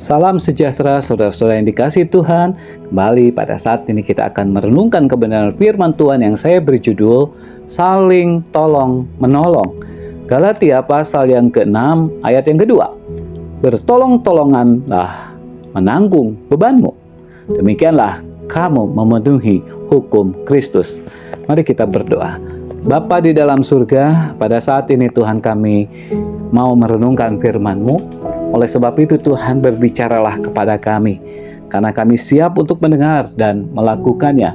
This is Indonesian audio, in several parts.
Salam sejahtera saudara-saudara yang dikasihi Tuhan. Kembali pada saat ini kita akan merenungkan kebenaran firman Tuhan yang saya beri judul Saling Tolong Menolong. Galatia pasal yang ke-6 ayat yang kedua. Bertolong-tolonganlah menanggung bebanmu. Demikianlah kamu memenuhi hukum Kristus. Mari kita berdoa. Bapa di dalam surga, pada saat ini Tuhan kami mau merenungkan firman-Mu. Oleh sebab itu Tuhan berbicaralah kepada kami, karena kami siap untuk mendengar dan melakukannya.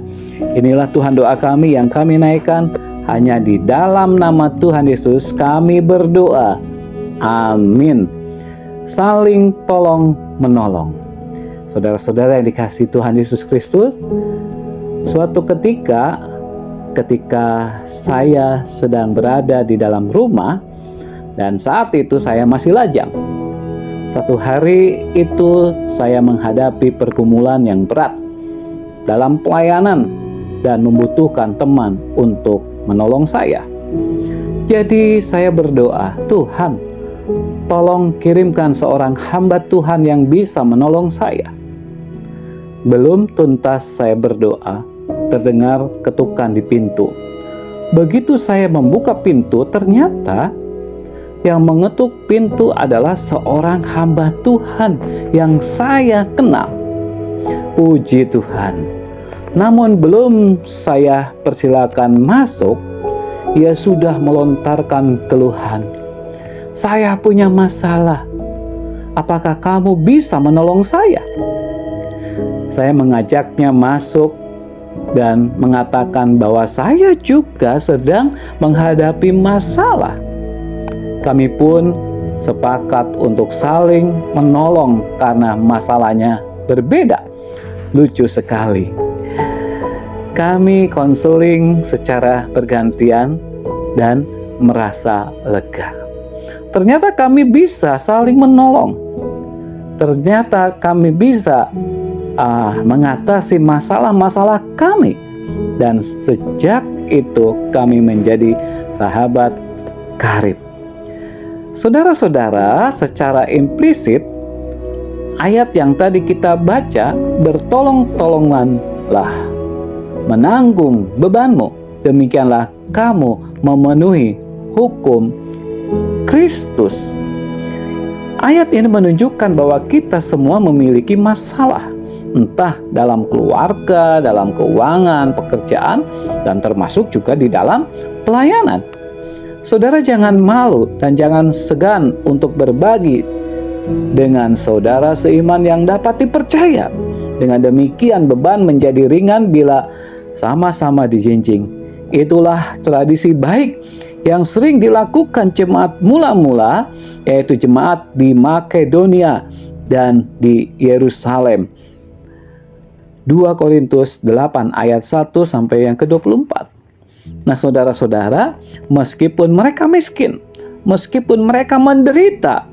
Inilah Tuhan doa kami yang kami naikkan, hanya di dalam nama Tuhan Yesus kami berdoa. Amin. Saling tolong menolong. Saudara-saudara yang dikasihi Tuhan Yesus Kristus, suatu ketika saya sedang berada di dalam rumah, dan saat itu saya masih lajang. Satu hari itu saya menghadapi pergumulan yang berat dalam pelayanan dan membutuhkan teman untuk menolong saya. Jadi saya berdoa, Tuhan, tolong kirimkan seorang hamba Tuhan yang bisa menolong saya. Belum tuntas saya berdoa, terdengar ketukan di pintu. Begitu saya membuka pintu, ternyata yang mengetuk pintu adalah seorang hamba Tuhan yang saya kenal. Puji Tuhan. Namun belum saya persilakan masuk, ia sudah melontarkan keluhan. Saya punya masalah. Apakah kamu bisa menolong saya? Saya mengajaknya masuk dan mengatakan bahwa saya juga sedang menghadapi masalah. Kami pun sepakat untuk saling menolong karena masalahnya berbeda. Lucu sekali. Kami konseling secara bergantian dan merasa lega. Ternyata kami bisa saling menolong. Ternyata kami bisa mengatasi masalah-masalah kami. Dan sejak itu kami menjadi sahabat karib. Saudara-saudara, secara implisit, ayat yang tadi kita baca, bertolong-tolonganlah menanggung bebanmu, demikianlah kamu memenuhi hukum Kristus. Ayat ini menunjukkan bahwa kita semua memiliki masalah, entah dalam keluarga, dalam keuangan, pekerjaan, dan termasuk juga di dalam pelayanan. Saudara jangan malu dan jangan segan untuk berbagi dengan saudara seiman yang dapat dipercaya. Dengan demikian beban menjadi ringan bila sama-sama dijinjing. Itulah tradisi baik yang sering dilakukan jemaat mula-mula, yaitu jemaat di Makedonia dan di Yerusalem. 2 Korintus 8 ayat 1 sampai yang ke-24. Nah, saudara-saudara, meskipun mereka miskin, meskipun mereka menderita,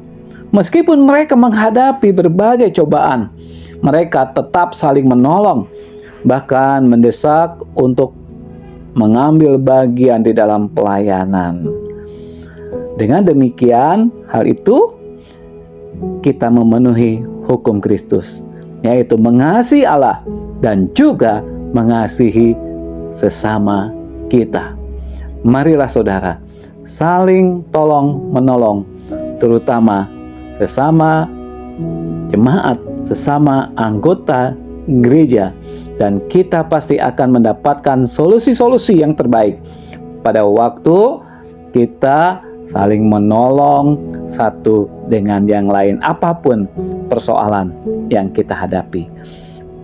meskipun mereka menghadapi berbagai cobaan, mereka tetap saling menolong, bahkan mendesak untuk mengambil bagian di dalam pelayanan. Dengan demikian, hal itu kita memenuhi hukum Kristus, yaitu mengasihi Allah dan juga mengasihi sesama kita. Marilah saudara, saling tolong menolong, terutama sesama jemaat, sesama anggota gereja, dan kita pasti akan mendapatkan solusi-solusi yang terbaik pada waktu kita saling menolong satu dengan yang lain, apapun persoalan yang kita hadapi.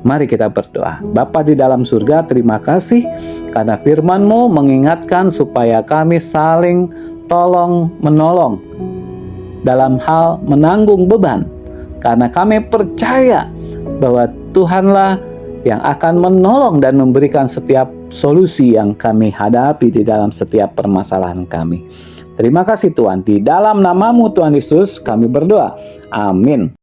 Mari kita berdoa. Bapa di dalam surga, terima kasih karena firman-Mu mengingatkan supaya kami saling tolong menolong dalam hal menanggung beban. Karena kami percaya bahwa Tuhanlah yang akan menolong dan memberikan setiap solusi yang kami hadapi di dalam setiap permasalahan kami. Terima kasih Tuhan. Di dalam nama-Mu Tuhan Yesus kami berdoa. Amin.